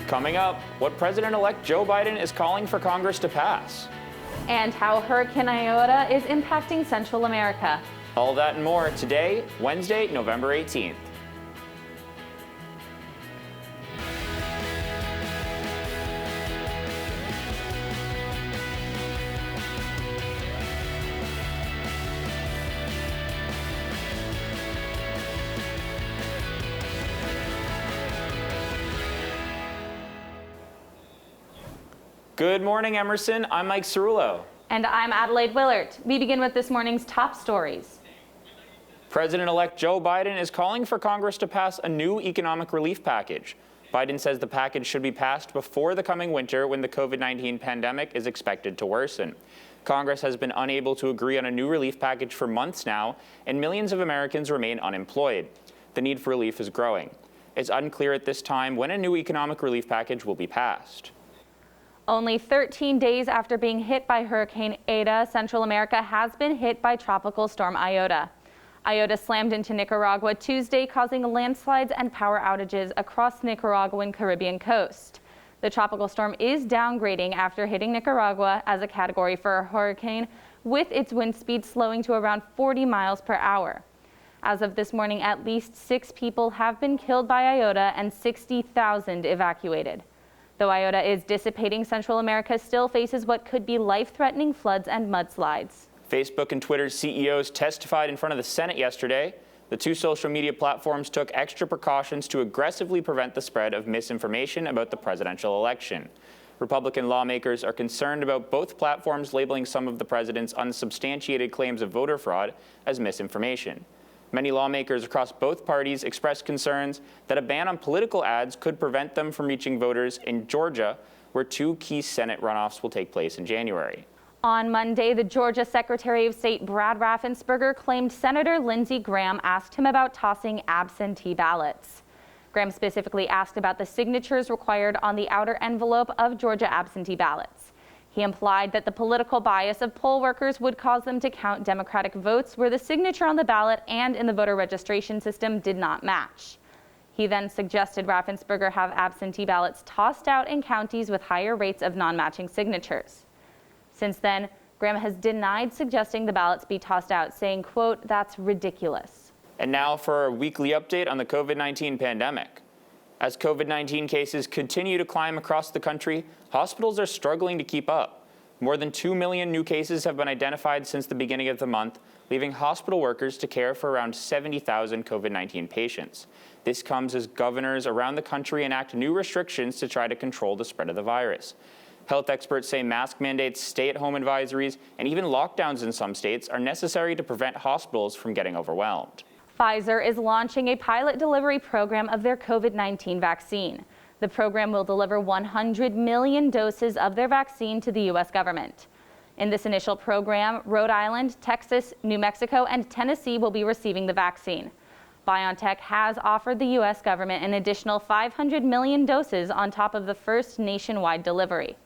Coming up, what President-elect Joe Biden is calling for Congress to pass. And how Hurricane Iota is impacting Central America. All that and more today, Wednesday, November 18th. Good morning, Emerson. I'm Mike Cerullo. And I'm Adelaide Willert. We begin with this morning's top stories. President-elect Joe Biden is calling for Congress to pass a new economic relief package. Biden says the package should be passed before the coming winter when the COVID-19 pandemic is expected to worsen. Congress has been unable to agree on a new relief package for months now, and millions of Americans remain unemployed. The need for relief is growing. It's unclear at this time when a new economic relief package will be passed. Only 13 days after being hit by Hurricane Eta, Central America has been hit by Tropical Storm Iota. Iota slammed into Nicaragua Tuesday, causing landslides and power outages across the Nicaraguan Caribbean coast. The tropical storm is downgrading after hitting Nicaragua as a Category 4 hurricane, with its wind speed slowing to around 40 miles per hour. As of this morning, at least 6 people have been killed by Iota and 60,000 evacuated. Though Iota is dissipating, Central America still faces what could be life-threatening floods and mudslides. Facebook and Twitter's CEOs testified in front of the Senate yesterday. The two social media platforms took extra precautions to aggressively prevent the spread of misinformation about the presidential election. Republican lawmakers are concerned about both platforms labeling some of the president's unsubstantiated claims of voter fraud as misinformation. Many lawmakers across both parties expressed concerns that a ban on political ads could prevent them from reaching voters in Georgia, where 2 key Senate runoffs will take place in January. On Monday, the Georgia Secretary of State Brad Raffensperger claimed Senator Lindsey Graham asked him about tossing absentee ballots. Graham specifically asked about the signatures required on the outer envelope of Georgia absentee ballots. He implied that the political bias of poll workers would cause them to count Democratic votes where the signature on the ballot and in the voter registration system did not match. He then suggested Raffensperger have absentee ballots tossed out in counties with higher rates of non-matching signatures. Since then, Graham has denied suggesting the ballots be tossed out, saying, quote, "That's ridiculous." And now for a weekly update on the COVID-19 pandemic. As COVID-19 cases continue to climb across the country, hospitals are struggling to keep up. More than 2 million new cases have been identified since the beginning of the month, leaving hospital workers to care for around 70,000 COVID-19 patients. This comes as governors around the country enact new restrictions to try to control the spread of the virus. Health experts say mask mandates, stay-at-home advisories, and even lockdowns in some states are necessary to prevent hospitals from getting overwhelmed. Pfizer is launching a pilot delivery program of their COVID-19 vaccine. The program will deliver 100 million doses of their vaccine to the U.S. government. In this initial program, Rhode Island, Texas, New Mexico, and Tennessee will be receiving the vaccine. BioNTech has offered the U.S. government an additional 500 million doses on top of the first nationwide delivery.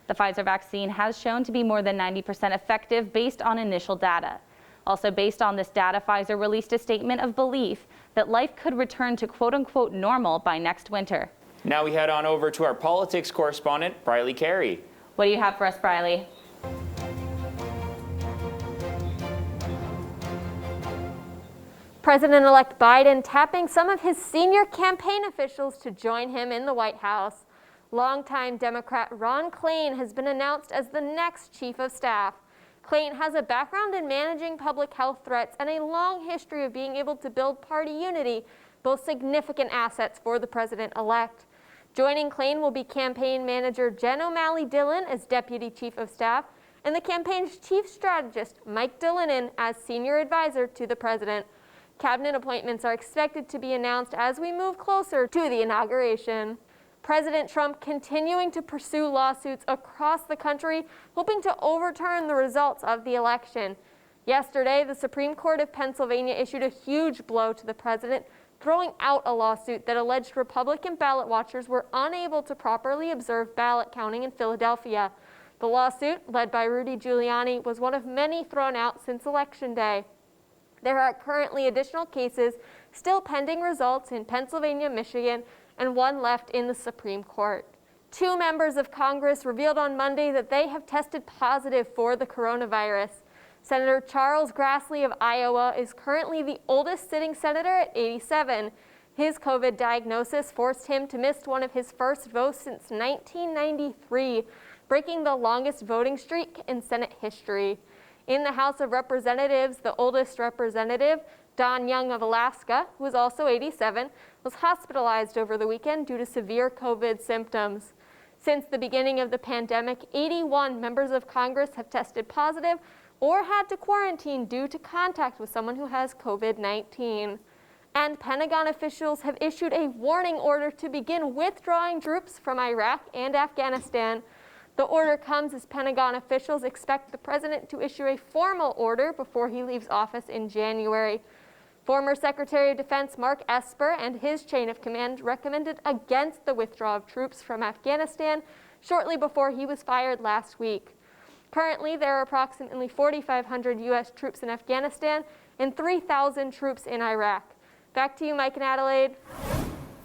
The Pfizer vaccine has shown to be more than 90% effective based on initial data. Also based on this data, Pfizer released a statement of belief that life could return to quote-unquote normal by next winter. Now we head on over to our politics correspondent, Brilee Carey. What do you have for us, Brilee? President-elect Biden tapping some of his senior campaign officials to join him in the White House. Longtime Democrat Ron Klain has been announced as the next chief of staff. Klain has a background in managing public health threats and a long history of being able to build party unity, both significant assets for the president-elect. Joining Klain will be campaign manager Jen O'Malley Dillon as deputy chief of staff and the campaign's chief strategist Mike Dillon as senior advisor to the president. Cabinet appointments are expected to be announced as we move closer to the inauguration. President Trump continuing to pursue lawsuits across the country, hoping to overturn the results of the election. Yesterday, the Supreme Court of Pennsylvania issued a huge blow to the president, throwing out a lawsuit that alleged Republican ballot watchers were unable to properly observe ballot counting in Philadelphia. The lawsuit, led by Rudy Giuliani, was one of many thrown out since Election Day. There are currently additional cases still pending results in Pennsylvania, Michigan, and one left in the Supreme Court. 2 members of Congress revealed on Monday that they have tested positive for the coronavirus. Senator Charles Grassley of Iowa is currently the oldest sitting senator at 87. His COVID diagnosis forced him to miss one of his first votes since 1993, breaking the longest voting streak in Senate history. In the House of Representatives, the oldest representative, Don Young of Alaska, who is also 87, was hospitalized over the weekend due to severe COVID symptoms. Since the beginning of the pandemic, 81 members of Congress have tested positive or had to quarantine due to contact with someone who has COVID-19. And Pentagon officials have issued a warning order to begin withdrawing troops from Iraq and Afghanistan. The order comes as Pentagon officials expect the president to issue a formal order before he leaves office in January. Former Secretary of Defense Mark Esper and his chain of command recommended against the withdrawal of troops from Afghanistan shortly before he was fired last week. Currently, there are approximately 4,500 U.S. troops in Afghanistan and 3,000 troops in Iraq. Back to you, Mike and Adelaide.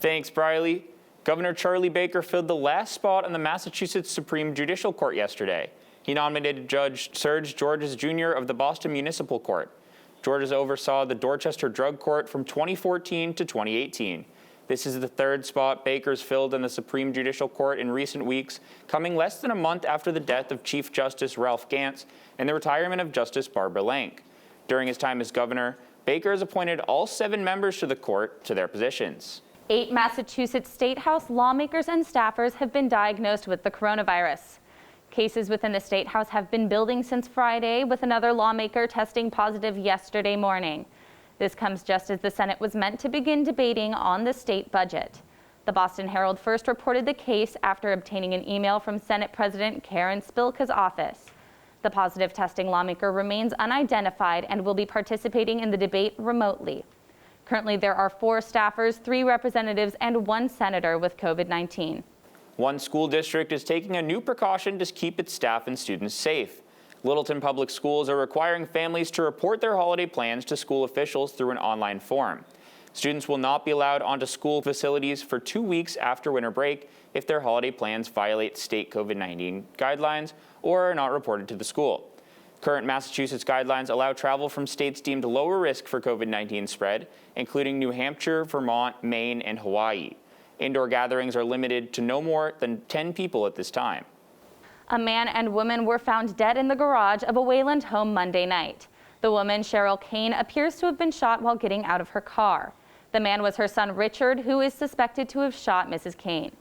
Thanks, Brilee. Governor Charlie Baker filled the last spot on the Massachusetts Supreme Judicial Court yesterday. He nominated Judge Serge Georges Jr. of the Boston Municipal Court. Georges oversaw the Dorchester Drug Court from 2014 to 2018. This is the 3rd spot Baker's filled in the Supreme Judicial Court in recent weeks, coming less than a month after the death of Chief Justice Ralph Gantz and the retirement of Justice Barbara Lank. During his time as governor, Baker has appointed all 7 members to the court to their positions. 8 Massachusetts State House lawmakers and staffers have been diagnosed with the coronavirus. Cases within the State House have been building since Friday, with another lawmaker testing positive yesterday morning. This comes just as the Senate was meant to begin debating on the state budget. The Boston Herald first reported the case after obtaining an email from Senate President Karen Spilka's office. The positive testing lawmaker remains unidentified and will be participating in the debate remotely. Currently, there are 4 staffers, 3 representatives, and 1 senator with COVID-19. One school district is taking a new precaution to keep its staff and students safe. Littleton Public Schools are requiring families to report their holiday plans to school officials through an online form. Students will not be allowed onto school facilities for 2 weeks after winter break if their holiday plans violate state COVID-19 guidelines or are not reported to the school. Current Massachusetts guidelines allow travel from states deemed lower risk for COVID-19 spread, including New Hampshire, Vermont, Maine, and Hawaii. Indoor gatherings are limited to no more than 10 people at this time. A man and woman were found dead in the garage of a Wayland home Monday night. The woman, Cheryl Kane, appears to have been shot while getting out of her car. The man was her son, Richard, who is suspected to have shot Mrs. Kane.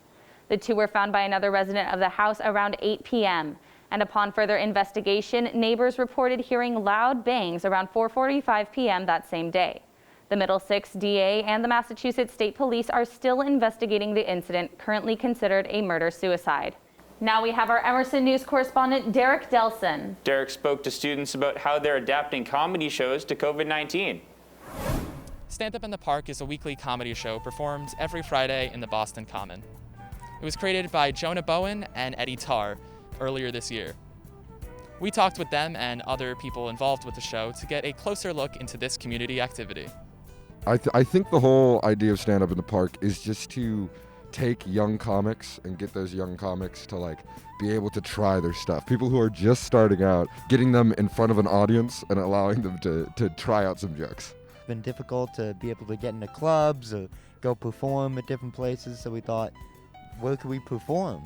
The 2 were found by another resident of the house around 8 p.m. And upon further investigation, neighbors reported hearing loud bangs around 4:45 p.m. that same day. The Middlesex DA and the Massachusetts State Police are still investigating the incident, currently considered a murder-suicide. Now we have our Emerson News correspondent, Derek Delson. Derek spoke to students about how they're adapting comedy shows to COVID-19. Stand Up in the Park is a weekly comedy show performed every Friday in the Boston Common. It was created by Jonah Bowen and Eddie Tarr earlier this year. We talked with them and other people involved with the show to get a closer look into this community activity. I think the whole idea of Stand Up in the Park is just to take young comics and get those young comics to be able to try their stuff. People who are just starting out, getting them in front of an audience and allowing them to try out some jokes. It's been difficult to be able to get into clubs or go perform at different places, so we thought, where could we perform?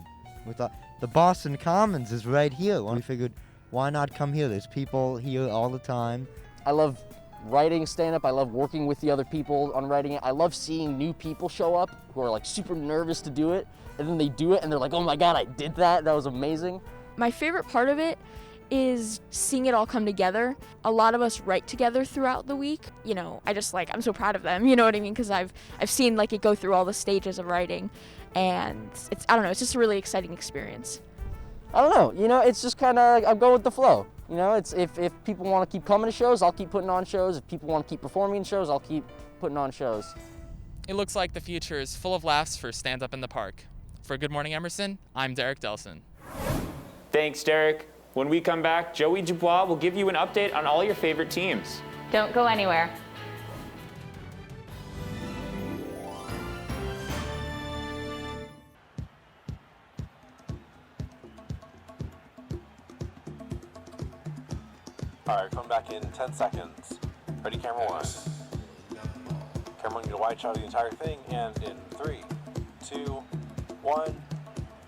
We thought, the Boston Commons is right here. And we figured, why not come here? There's people here all the time. I love writing stand-up. I love working with the other people on writing it. I love seeing new people show up who are super nervous to do it, and then they do it and they're like, oh my God, I did that. That was amazing. My favorite part of it is seeing it all come together. A lot of us write together throughout the week. I'm so proud of them, you know what I mean? Because I've seen it go through all the stages of writing, and it's just a really exciting experience. I don't know, it's just kind of, I'm going with the flow. It's if people want to keep coming to shows, I'll keep putting on shows. If people want to keep performing in shows, I'll keep putting on shows. It looks like the future is full of laughs for Stand Up in the Park. For Good Morning Emerson, I'm Derek Delson. Thanks, Derek. When we come back, Joey DuBois will give you an update on all your favorite teams. Don't go anywhere. All right, coming back in 10 seconds. Ready, camera one. Camera one, get a wide shot of the entire thing, and in 3, 2, 1,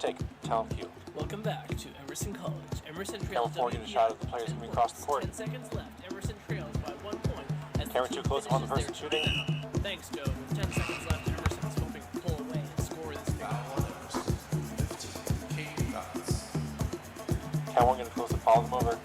take it. Talent cue. Welcome back to Emerson College. Emerson Camera trails 4, get a shot of the players coming across the court. 10 seconds left. Emerson trails by 1 point. As Camera the 2 team close on the finishes person their shooting. timeout. Thanks, Joe. With 10 seconds left, Emerson is hoping to pull away and score this game. Camera 1, get a close and follow them over.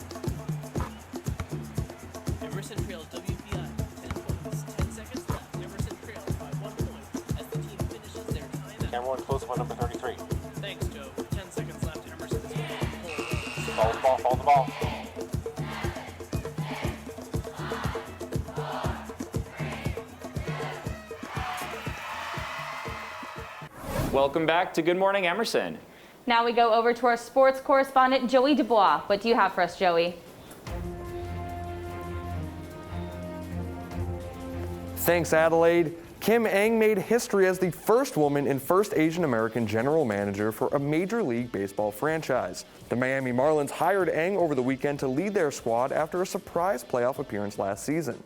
Emerson trails WPI 10 points. 10 seconds left. Emerson trails by 1 point as the team finishes their timeout. Camera 1, close up on number 33. Thanks, Joe. With 10 seconds left, Emerson is hoping to pull away. Follow the ball, follow the ball. Welcome back to Good Morning Emerson. Now we go over to our sports correspondent, Joey DuBois. What do you have for us, Joey? Thanks, Adelaide. Kim Ng made history as the first woman and first Asian American general manager for a Major League Baseball franchise. The Miami Marlins hired Ng over the weekend to lead their squad after a surprise playoff appearance last season.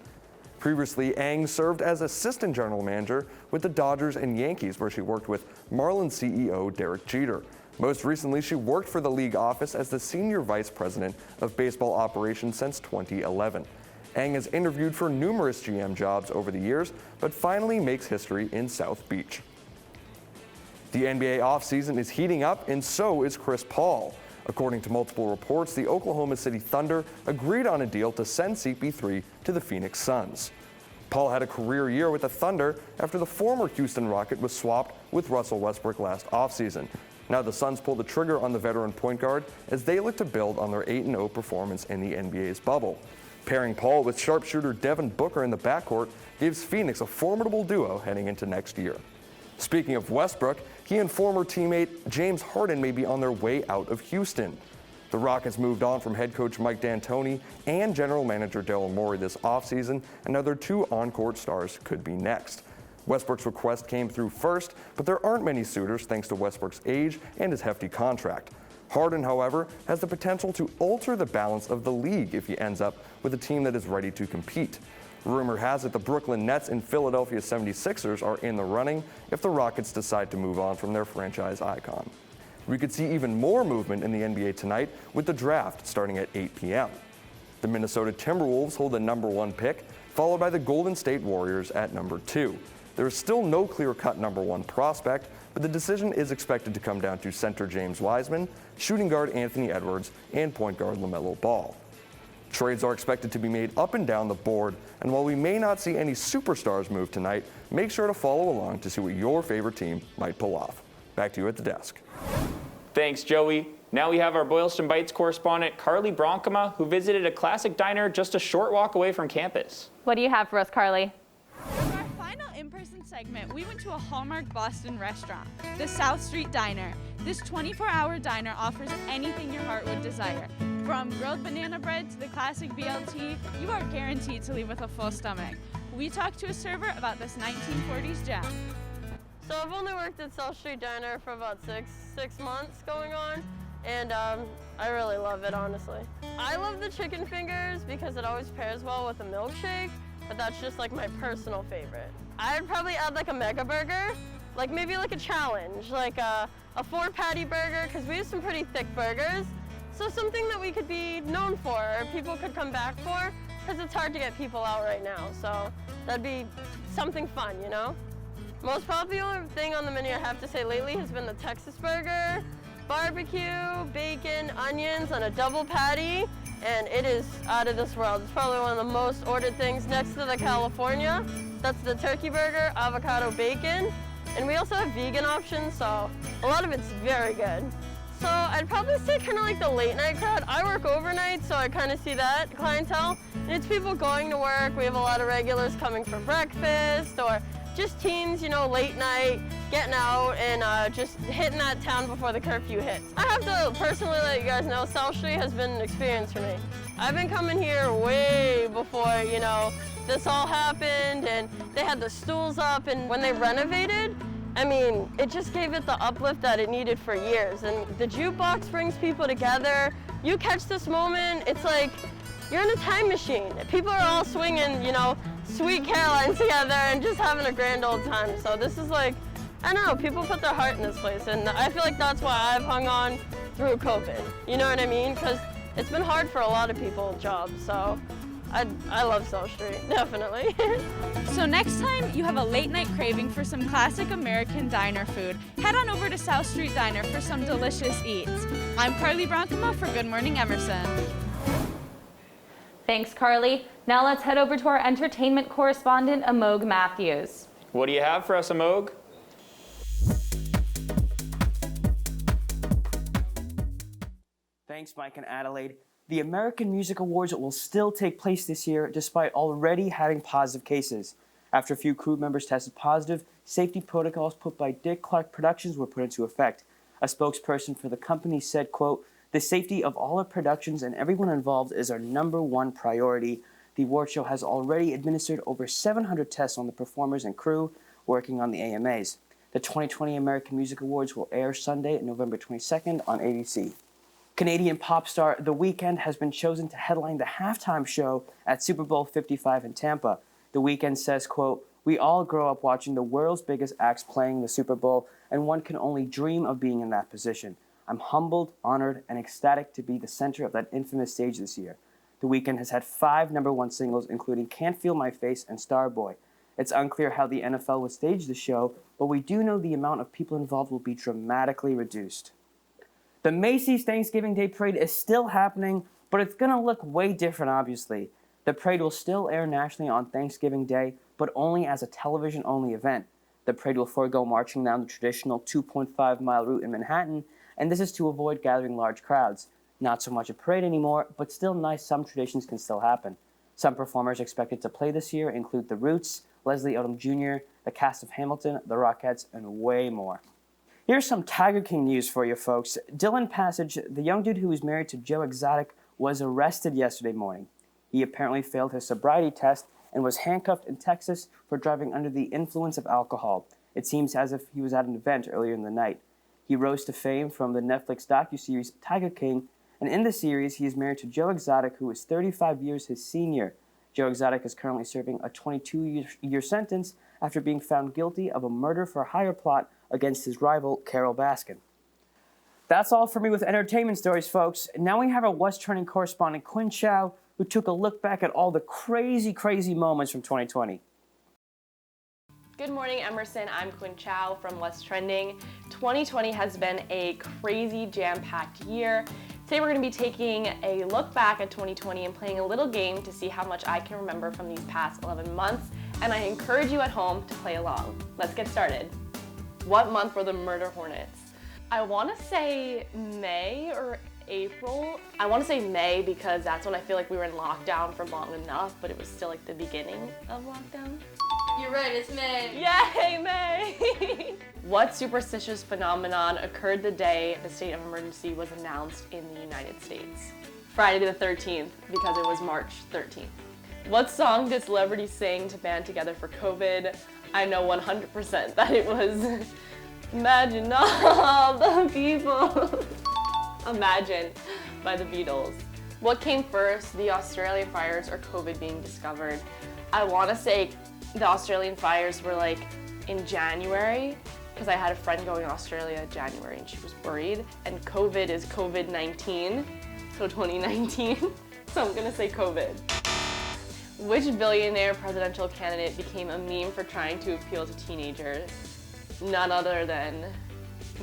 Previously, Ng served as assistant general manager with the Dodgers and Yankees, where she worked with Marlins CEO Derek Jeter. Most recently, she worked for the league office as the senior vice president of baseball operations since 2011. Ng has interviewed for numerous GM jobs over the years, but finally makes history in South Beach. The NBA offseason is heating up, and so is Chris Paul. According to multiple reports, the Oklahoma City Thunder agreed on a deal to send CP3 to the Phoenix Suns. Paul had a career year with the Thunder after the former Houston Rocket was swapped with Russell Westbrook last offseason. Now the Suns pulled the trigger on the veteran point guard as they look to build on their 8-0 performance in the NBA's bubble. Pairing Paul with sharpshooter Devin Booker in the backcourt gives Phoenix a formidable duo heading into next year. Speaking of Westbrook, he and former teammate James Harden may be on their way out of Houston. The Rockets moved on from head coach Mike D'Antoni and general manager Daryl Morey this offseason, and now their two on-court stars could be next. Westbrook's request came through first, but there aren't many suitors thanks to Westbrook's age and his hefty contract. Harden, however, has the potential to alter the balance of the league if he ends up with a team that is ready to compete. Rumor has it the Brooklyn Nets and Philadelphia 76ers are in the running if the Rockets decide to move on from their franchise icon. We could see even more movement in the NBA tonight with the draft starting at 8 p.m. The Minnesota Timberwolves hold the number 1 pick, followed by the Golden State Warriors at number 2. There is still no clear-cut number 1 prospect, but the decision is expected to come down to center James Wiseman, shooting guard Anthony Edwards, and point guard LaMelo Ball. Trades are expected to be made up and down the board, and while we may not see any superstars move tonight, make sure to follow along to see what your favorite team might pull off. Back to you at the desk. Thanks, Joey. Now we have our Boylston Bites correspondent, Carlee Bronkema, who visited a classic diner just a short walk away from campus. What do you have for us, Carlee? For our final in-person segment, we went to a hallmark Boston restaurant, the South Street Diner. This 24-hour diner offers anything your heart would desire. From grilled banana bread to the classic BLT, you are guaranteed to leave with a full stomach. We talked to a server about this 1940s gem. So I've only worked at South Street Diner for about six months going on, and I really love it, honestly. I love the chicken fingers because it always pairs well with a milkshake, but that's just like my personal favorite. I'd probably add like a mega burger, like maybe like a challenge, like a 4-patty burger, because we have some pretty thick burgers. So something that we could be known for, or people could come back for, because it's hard to get people out right now. So that'd be something fun, you know? Most popular thing on the menu, I have to say lately, has been the Texas burger, barbecue, bacon, onions on a double patty, and it is out of this world. It's probably one of the most ordered things next to the California. That's the turkey burger, avocado bacon, and we also have vegan options, so a lot of it's very good. So I'd probably say kind of like the late night crowd. I work overnight, so I kind of see that clientele. And it's people going to work. We have a lot of regulars coming for breakfast, or just teens, you know, late night, getting out and just hitting that town before the curfew hits. I have to personally let you guys know, South Street has been an experience for me. I've been coming here way before, you know, this all happened, and they had the stools up, and when they renovated, I mean, it just gave it the uplift that it needed for years. And the jukebox brings people together. You catch this moment, it's like you're in a time machine. People are all swinging, you know, Sweet Caroline together and just having a grand old time. So this is like, I don't know, people put their heart in this place, and I feel like that's why I've hung on through COVID. You know what I mean? Because it's been hard for a lot of people, jobs, so I love South Street, definitely. So next time you have a late night craving for some classic American diner food, head on over to South Street Diner for some delicious eats. I'm Carlee Bronkema for Good Morning Emerson. Thanks, Carlee. Now let's head over to our entertainment correspondent, Amogh Matthews. What do you have for us, Amogh? Thanks, Mike and Adelaide. The American Music Awards will still take place this year despite already having positive cases. After a few crew members tested positive, safety protocols put by Dick Clark Productions were put into effect. A spokesperson for the company said, quote, "The safety of all our productions and everyone involved is our #1 priority. The award show has already administered over 700 tests on the performers and crew working on the AMAs. The 2020 American Music Awards will air Sunday, November 22nd on ABC. Canadian pop star The Weeknd has been chosen to headline the halftime show at Super Bowl 55 in Tampa. The Weeknd says, quote, "We all grow up watching the world's biggest acts playing the Super Bowl, and one can only dream of being in that position. I'm humbled, honored, and ecstatic to be the center of that infamous stage this year." The Weeknd has had 5 #1 singles, including Can't Feel My Face and Starboy. It's unclear how the NFL will stage the show, but we do know the amount of people involved will be dramatically reduced. The Macy's Thanksgiving Day Parade is still happening, but it's going to look way different, obviously. The parade will still air nationally on Thanksgiving Day, but only as a television-only event. The parade will forego marching down the traditional 2.5-mile route in Manhattan, and this is to avoid gathering large crowds. Not so much a parade anymore, but still nice some traditions can still happen. Some performers expected to play this year include The Roots, Leslie Odom Jr., the cast of Hamilton, the Rockettes, and way more. Here's some Tiger King news for you folks. Dylan Passage, the young dude who was married to Joe Exotic, was arrested yesterday morning. He apparently failed his sobriety test and was handcuffed in Texas for driving under the influence of alcohol. It seems as if he was at an event earlier in the night. He rose to fame from the Netflix docuseries Tiger King, and in the series he is married to Joe Exotic, who is 35 years his senior. Joe Exotic is currently serving a 22-year sentence after being found guilty of a murder-for-hire plot against his rival, Carole Baskin. That's all for me with entertainment stories, folks. Now we have our What's Trending correspondent, Quinn Chao, who took a look back at all the crazy moments from 2020. Good morning, Emerson. I'm Quinn Chao from What's Trending. 2020 has been a crazy, jam-packed year. Today we're going to be taking a look back at 2020 and playing a little game to see how much I can remember from these past 11 months, and I encourage you at home to play along. Let's get started. What month were the murder hornets? I want to say May or April. I want to say May because that's when I feel like we were in lockdown for long enough, but it was still like the beginning of lockdown. You're right, it's May. Yay, May! What superstitious phenomenon occurred the day the state of emergency was announced in the United States? Friday the 13th, because it was March 13th. What song did celebrities sing to band together for COVID? I know 100% that it was Imagine All the People. Imagine by the Beatles. What came first, the Australian fires or COVID being discovered? I want to say the Australian fires were like in January, because I had a friend going to Australia in January and she was worried. And COVID is COVID-19, so 2019. So I'm gonna say COVID. Which billionaire presidential candidate became a meme for trying to appeal to teenagers? None other than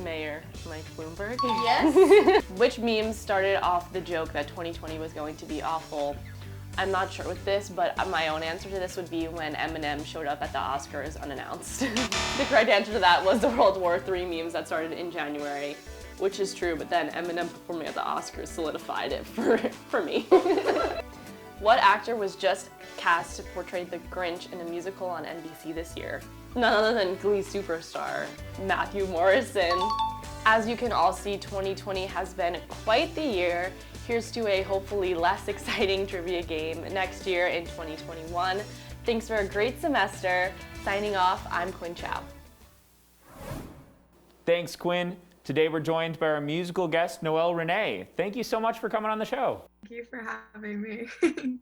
Mayor Mike Bloomberg. Yes. Which meme started off the joke that 2020 was going to be awful? I'm not sure with this, but my own answer to this would be when Eminem showed up at the Oscars unannounced. The correct answer to that was the World War III memes that started in January, which is true, but then Eminem performing at the Oscars solidified it for me. What actor was just cast to portray the Grinch in a musical on NBC this year? None other than Glee superstar Matthew Morrison. As you can all see, 2020 has been quite the year. Here's to a hopefully less exciting trivia game next year in 2021. Thanks for a great semester. Signing off, I'm Quinn Chao. Thanks, Quinn. Today we're joined by our musical guest, Noelle Renee. Thank you so much for coming on the show. Thank you for having me.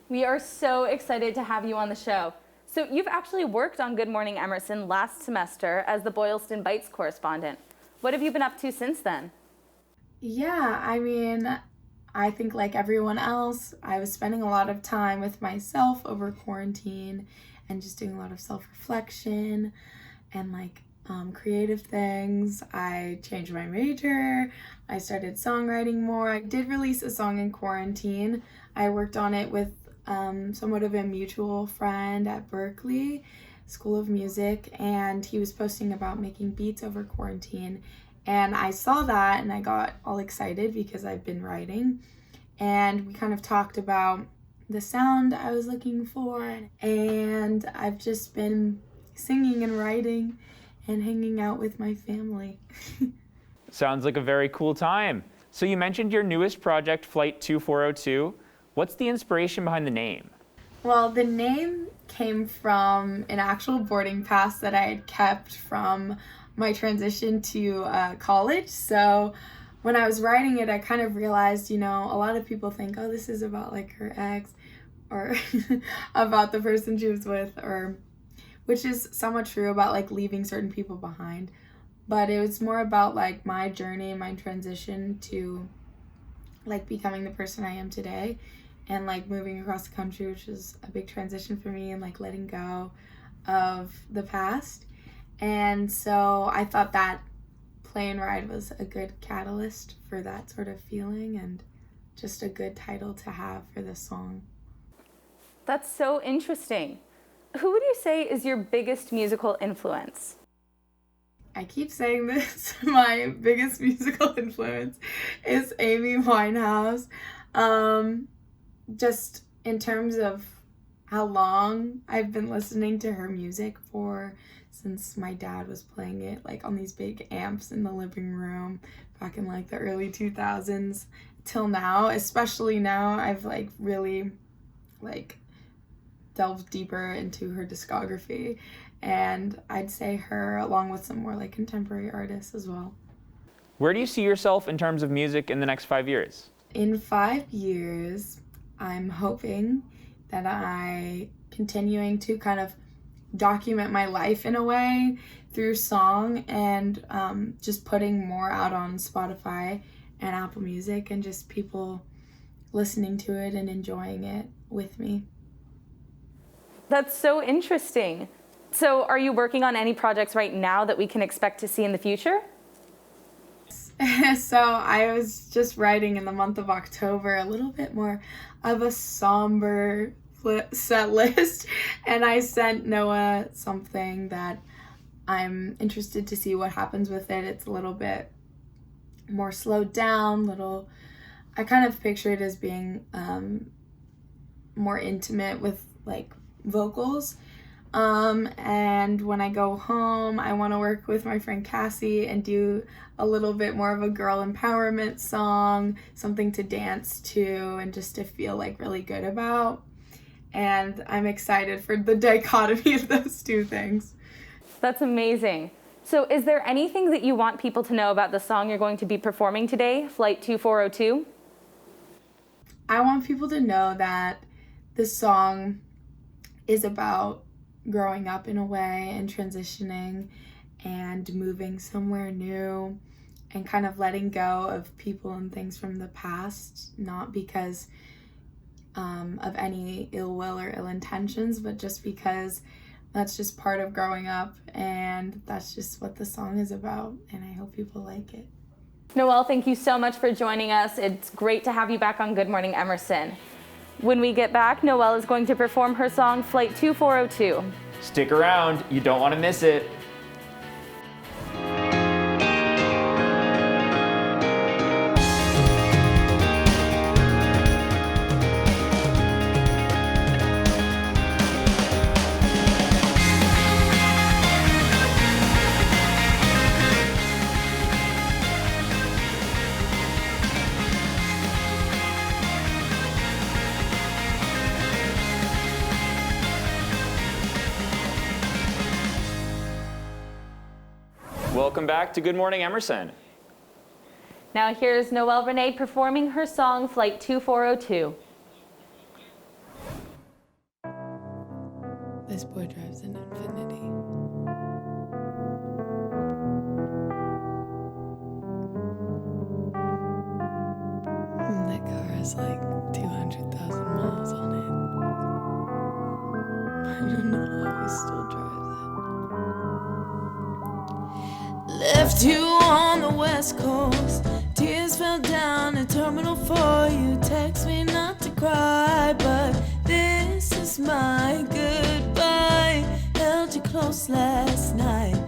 We are so excited to have you on the show. So you've actually worked on Good Morning Emerson last semester as the Boylston Bites correspondent. What have you been up to since then? Yeah, I mean, I think like everyone else, I was spending a lot of time with myself over quarantine and just doing a lot of self-reflection and like creative things. I changed my major. I started songwriting more. I did release a song in quarantine. I worked on it with somewhat of a mutual friend at Berkeley School of Music, and he was posting about making beats over quarantine. And I saw that and I got all excited because I've been writing. And we kind of talked about the sound I was looking for. And I've just been singing and writing and hanging out with my family. Sounds like a very cool time. So you mentioned your newest project, Flight 2402. What's the inspiration behind the name? Well, the name came from an actual boarding pass that I had kept from my transition to college. So when I was writing it, I kind of realized, you know, a lot of people think, oh, this is about like her ex or about the person she was with, or which is somewhat true about like leaving certain people behind. But it was more about like my journey, my transition to like becoming the person I am today, and like moving across the country, which is a big transition for me, and like letting go of the past. And so I thought that plane ride was a good catalyst for that sort of feeling and just a good title to have for this song. That's so interesting. Who would you say is your biggest musical influence? I keep saying this, my biggest musical influence is Amy Winehouse. Just in terms of how long I've been listening to her music for, since my dad was playing it like on these big amps in the living room back in like the early 2000s till now. Especially now, I've like really like delved deeper into her discography, and I'd say her along with some more like contemporary artists as well. Where do you see yourself in terms of music in the next 5 years? In 5 years, I'm hoping that I continuing to kind of document my life in a way through song, and just putting more out on Spotify and Apple Music, and just people listening to it and enjoying it with me. That's so interesting. So are you working on any projects right now that we can expect to see in the future? So I was just writing in the month of October a little bit more of a somber set list, and I sent Noah something that I'm interested to see what happens with it. It's a little bit more slowed down, I kind of picture it as being more intimate with like vocals. And when I go home, I want to work with my friend Cassie and do a little bit more of a girl empowerment song, something to dance to and just to feel like really good about. And I'm excited for the dichotomy of those two things. That's amazing. So is there anything that you want people to know about the song you're going to be performing today, Flight 2402? I want people to know that this song is about growing up in a way and transitioning and moving somewhere new and kind of letting go of people and things from the past, not because of any ill will or ill intentions, but just because that's just part of growing up, and that's just what the song is about, and I hope people like it. Noelle, thank you so much for joining us. It's great to have you back on Good Morning Emerson. When we get back, Noelle is going to perform her song Flight 2402. Stick around, you don't want to miss it. Welcome back to Good Morning Emerson. Now here's Noelle Renee performing her song Flight 2402. This boy drives an infinity. That car has like 200,000 miles on it. I don't know how he still drives it. Left you on the west coast. Tears fell down at Terminal 4. You text me not to cry, but this is my goodbye. Held you close last night.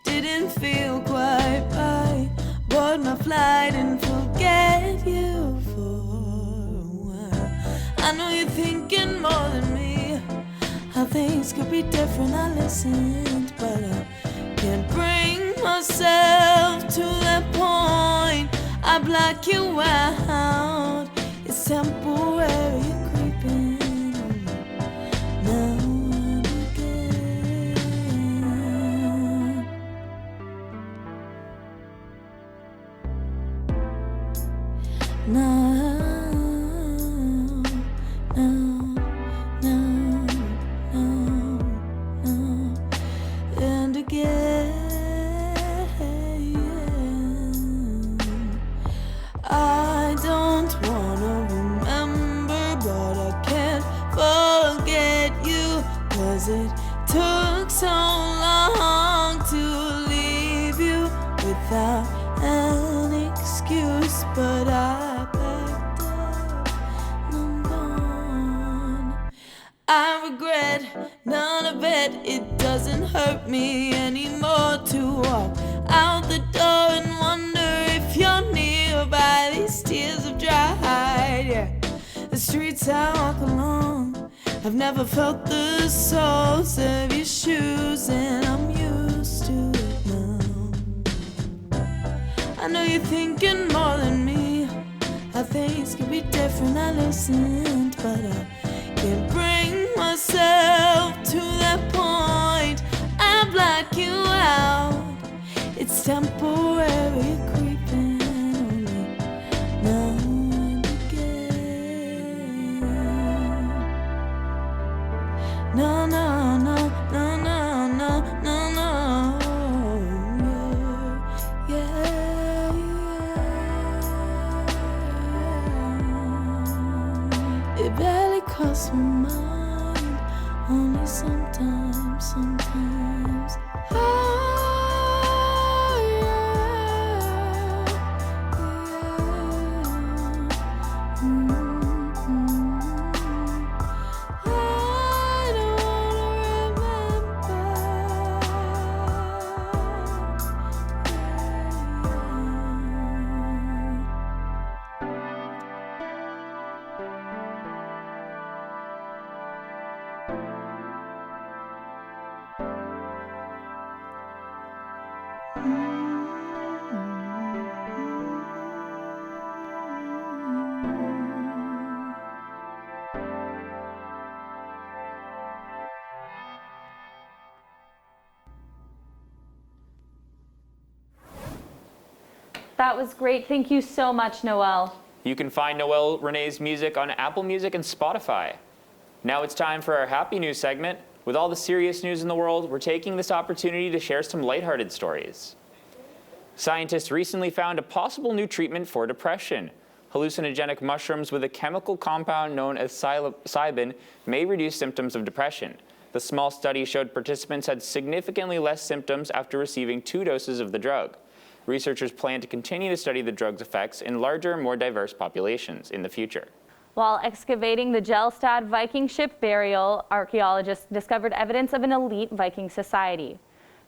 Didn't feel quite right. Board my flight and forget you for a while. I know you're thinking more than me. How things could be different. I listened, but I can't bring myself to that point. I block you out. It's temporary, you're creeping on me now and again. Now, and again. I don't wanna remember, but I can't forget you, 'cause it took so long to leave you without an excuse. But I packed up and I'm gone. I regret none of it. It doesn't hurt me anymore to walk out the door and wonder if you're nearby. These tears have dried, yeah. The streets I walk along, I've never felt the soles of your shoes, and I'm used to it now. I know you're thinking more than me. How things could be different. I listened, but I can't bring myself to that point. I block you out. It's temporary, creeping on me now and again. No, no, no, no, no, no, no, no. Yeah, yeah. It barely crossed my mind. Only sometimes, sometimes. That was great. Thank you so much, Noelle. You can find Noelle Renee's music on Apple Music and Spotify. Now it's time for our happy news segment. With all the serious news in the world, we're taking this opportunity to share some lighthearted stories. Scientists recently found a possible new treatment for depression. Hallucinogenic mushrooms with a chemical compound known as psilocybin may reduce symptoms of depression. The small study showed participants had significantly less symptoms after receiving 2 doses of the drug. Researchers plan to continue to study the drug's effects in larger, more diverse populations in the future. While excavating the Jelstad Viking ship burial, archaeologists discovered evidence of an elite Viking society.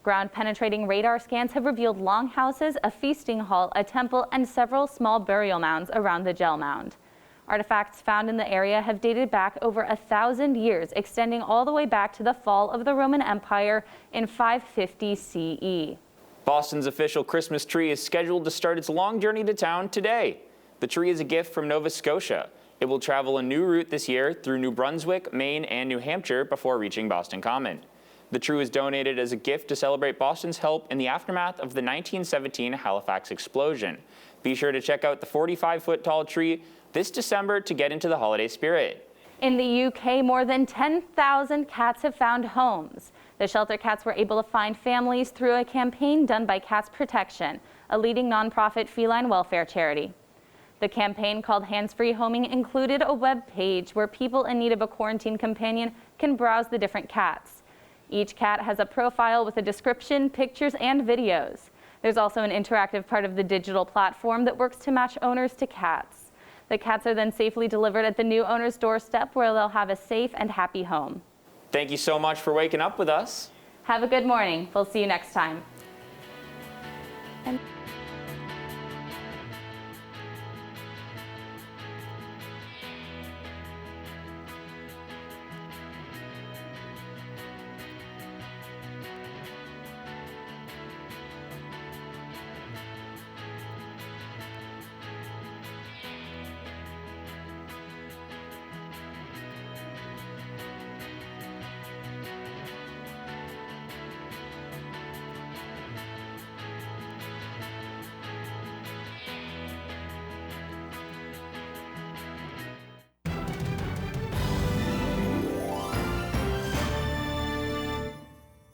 Ground-penetrating radar scans have revealed longhouses, a feasting hall, a temple, and several small burial mounds around the Gel Mound. Artifacts found in the area have dated back over 1,000 years, extending all the way back to the fall of the Roman Empire in 550 CE. Boston's official Christmas tree is scheduled to start its long journey to town today. The tree is a gift from Nova Scotia. It will travel a new route this year through New Brunswick, Maine, and New Hampshire before reaching Boston Common. The tree was donated as a gift to celebrate Boston's help in the aftermath of the 1917 Halifax explosion. Be sure to check out the 45-foot tall tree this December to get into the holiday spirit. In the UK, more than 10,000 cats have found homes. The shelter cats were able to find families through a campaign done by Cats Protection, a leading nonprofit feline welfare charity. The campaign, called Hands-Free Homing, included a web page where people in need of a quarantine companion can browse the different cats. Each cat has a profile with a description, pictures, and videos. There's also an interactive part of the digital platform that works to match owners to cats. The cats are then safely delivered at the new owner's doorstep, where they'll have a safe and happy home. Thank you so much for waking up with us. Have a good morning. We'll see you next time.